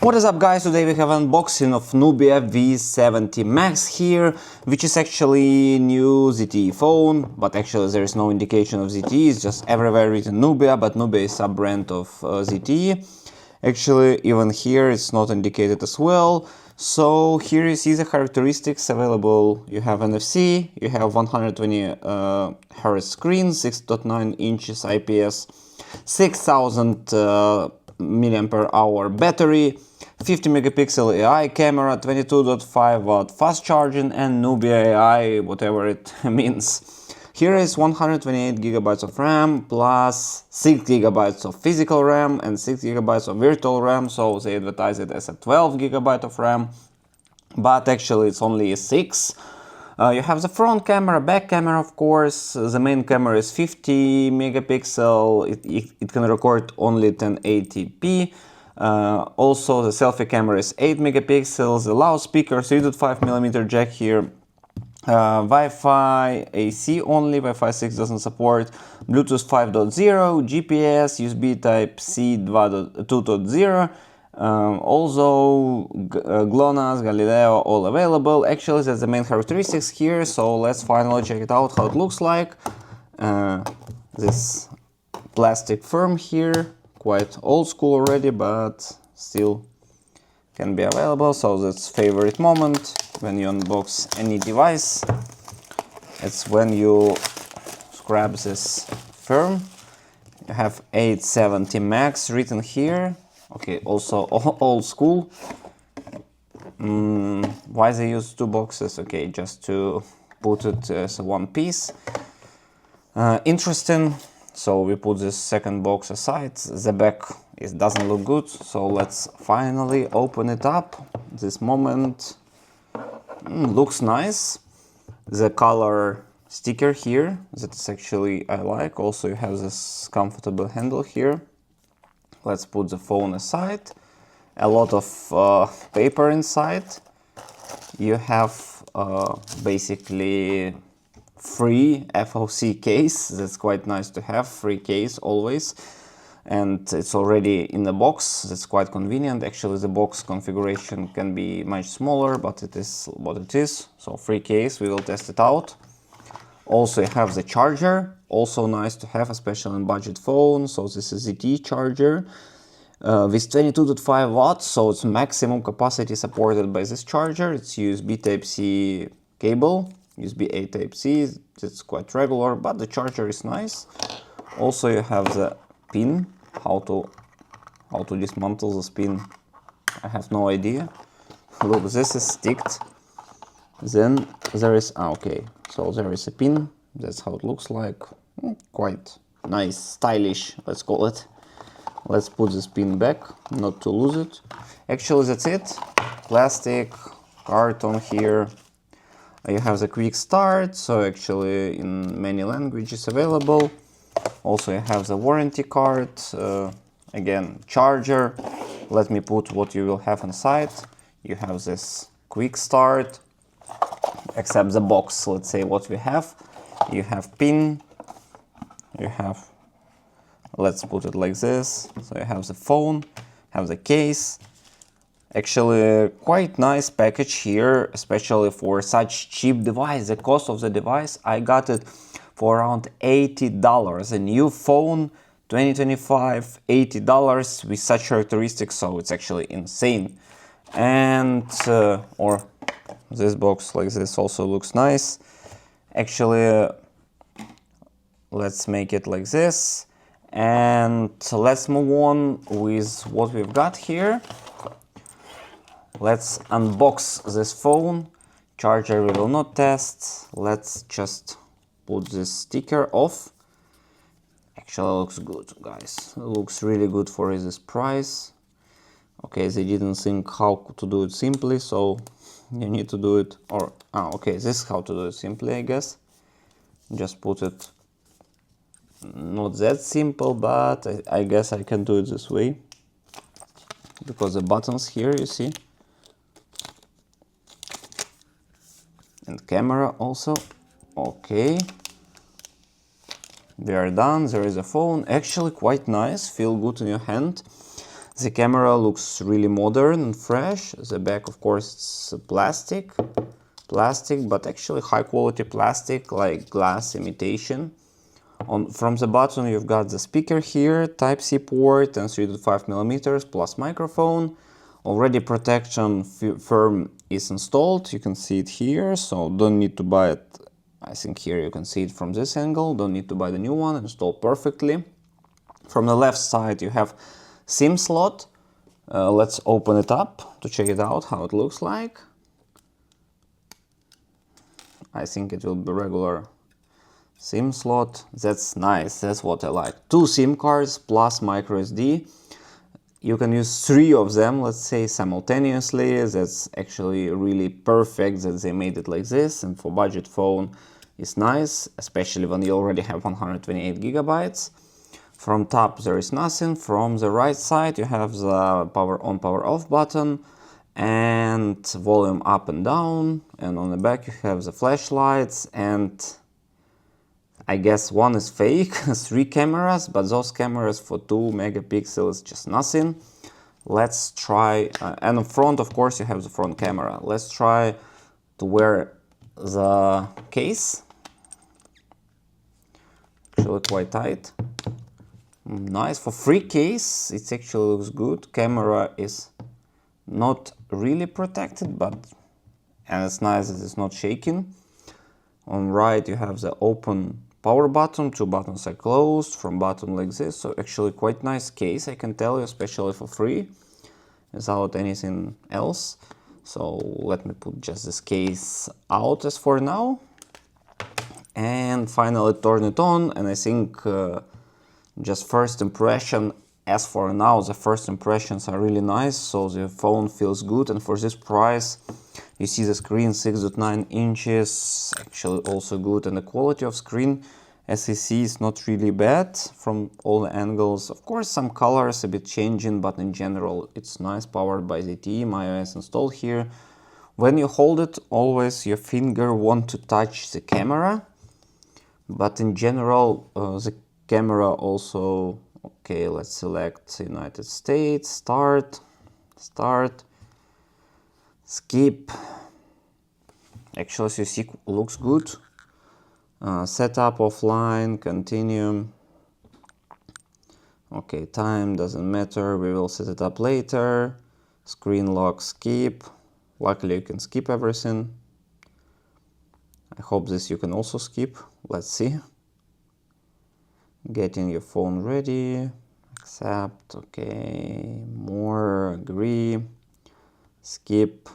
What is up, guys? Today we have unboxing of Nubia V70 Max here, which is actually new ZTE phone, but actually there is no indication of ZTE, it's just everywhere written Nubia, but Nubia is sub-brand of ZTE. Actually, even here it's not indicated as well. So here you see the characteristics available. You have NFC, you have 120 Hz screen, 6.9 inches IPS, 6000 milliampere hour battery, 50 megapixel AI camera, 22.5 watt fast charging, and Nubia AI, whatever it means. Here is 128 gigabytes of RAM plus 6 gigabytes of physical RAM and 6 gigabytes of virtual RAM, so they advertise it as a 12 gigabyte of RAM, but actually it's only 6. You have the front camera, back camera, of course. The main camera is 50 megapixel, it can record only 1080p. Also the selfie camera is 8 megapixels, the loudspeaker 3.5mm jack here. Wi-Fi AC only, Wi-Fi 6 doesn't support, Bluetooth 5.0, GPS, USB Type-C 2.0, also GLONASS, Galileo, all available. Actually, that's the main characteristics here, so let's finally check it out, how it looks like. This plastic firm here, quite old school already, but still can be available. So that's favorite moment when you unbox any device. It's when you grab this firm. You have 870 Max written here. Okay, also old school. Why they use two boxes? Okay, just to put it as one piece. Interesting. So we put this second box aside. The back doesn't look good, so let's finally open it up. This moment looks nice. The color sticker here, that's actually I like. Also you have this comfortable handle here. Let's put the phone aside. A lot of paper inside. You have basically free FOC case. That's quite nice to have, free case always. And it's already in the box. That's quite convenient. Actually, the box configuration can be much smaller, but it is what it is. So free case, we will test it out. Also, you have the charger, also nice to have, especially in budget phones. So this is ZTE charger with 22.5 watts, so it's maximum capacity supported by this charger. It's USB Type-C cable, USB-A Type-C. It's quite regular, but the charger is nice. Also, you have the pin, how to dismantle the pin. I have no idea. Look, this is sticked. Then there is okay, so there is a pin. That's how it looks like. Quite nice, stylish, let's call it. Let's put this pin back, not to lose it. Actually, that's it. Plastic carton here. You have the quick start, so actually in many languages available. Also you have the warranty card, again charger. Let me put what you will have inside. You have this quick start, except the box, let's say what we have. You have pin, you have, let's put it like this. So you have the phone, have the case. Actually, quite nice package here, especially for such cheap device. The cost of the device, I got it for around $80. A new phone, 2025, $80 with such characteristics, so it's actually insane. And or this box like this also looks nice. Actually, let's make it like this, and let's move on with what we've got here. Let's unbox this phone. Charger we will not test. Let's just put this sticker off. Actually looks good, guys. It looks really good for this price. Okay, they didn't think how to do it simply, so you need to do it, or okay, this is how to do it simply, I guess. Just put it, not that simple, but I guess I can do it this way, because the buttons here, you see, and camera also. Okay, we are done. There is a phone, actually quite nice, feel good in your hand. The camera looks really modern and fresh. The back, of course, it's plastic, but actually high quality plastic, like glass imitation. From the bottom you've got the speaker here, Type-C port and 3.5mm plus microphone. Already protection film is installed, you can see it here, so don't need to buy it. I think here you can see it from this angle, don't need to buy the new one, installed perfectly. From the left side you have SIM slot. Let's open it up to check it out, how it looks like. I think it will be regular SIM slot. That's nice, that's what I like. 2 SIM cards plus micro SD. You can use 3 of them, let's say, simultaneously. That's actually really perfect that they made it like this, and for budget phone it's nice, especially when you already have 128 gigabytes. From top there is nothing. From the right side you have the power on, power off button and volume up and down, and on the back you have the flashlights, and I guess one is fake, 3 cameras, but those cameras for 2 megapixels, just nothing. Let's try, and in front, of course, you have the front camera. Let's try to wear the case. Actually quite tight. Nice, for free case, it actually looks good. Camera is not really protected, and it's nice that it's not shaking. On right you have the open power button, 2 buttons are closed, from bottom like this, so actually quite nice case, I can tell you, especially for free, without anything else. So let me put just this case out as for now, and finally turn it on, and I think just first impression, as for now, the first impressions are really nice, so the phone feels good, and for this price, you see the screen 6.9 inches, actually also good, and the quality of screen, as you see, is not really bad from all the angles. Of course, some colors a bit changing, but in general, it's nice, powered by ZTE, MyOS installed here. When you hold it, always your finger want to touch the camera, but in general, the camera also, okay, let's select United States, start, skip. Actually, as you see, looks good. Setup offline, continue. Okay, time doesn't matter, we will set it up later. Screen lock, skip. Luckily you can skip everything. I hope this you can also skip. Let's see. Getting your phone ready. Accept, okay, more, agree, skip.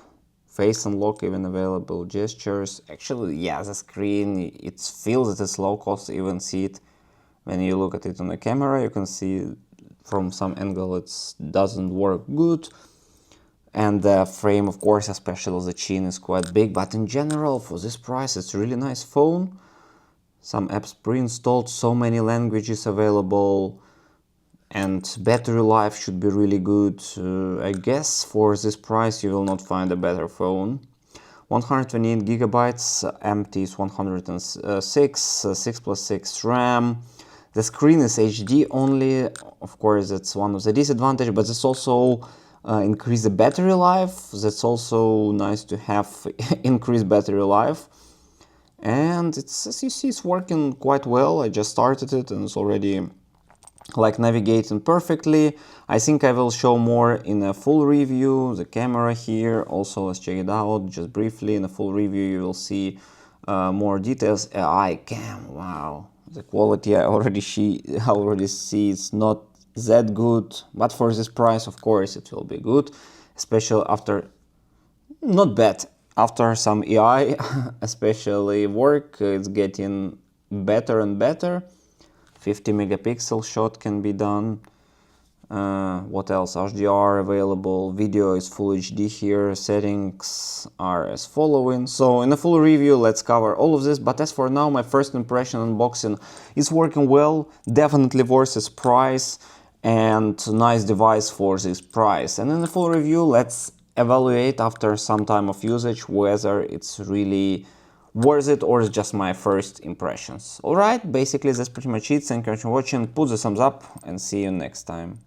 Face unlock even available, gestures. Actually, yeah, the screen, it feels that it's low cost, even see it when you look at it on the camera. You can see from some angle it doesn't work good. And the frame, of course, especially the chin, is quite big, but in general, for this price, it's a really nice phone. Some apps pre-installed, so many languages available, and battery life should be really good. I guess for this price you will not find a better phone. 128 gigabytes, empty is 106, 6+6 RAM. The screen is HD only, of course that's one of the disadvantages, but it's also increase the battery life. That's also nice to have increased battery life. And it's, as you see, it's working quite well. I just started it and it's already like navigating perfectly. I think I will show more in a full review. The camera here, also let's check it out just briefly. In a full review you will see more details. AI cam, wow, the quality I already see it's not that good, but for this price of course it will be good, especially after, not bad, after some AI especially work, it's getting better and better. 50 megapixel shot can be done. What else? HDR available, video is full HD here, settings are as following. So in a full review let's cover all of this, but as for now my first impression unboxing is working well, definitely worth its price and nice device for this price. And in the full review let's evaluate after some time of usage whether it's really worth it or it's just my first impressions. Alright, basically that's pretty much it. Thank you for watching, put the thumbs up and see you next time.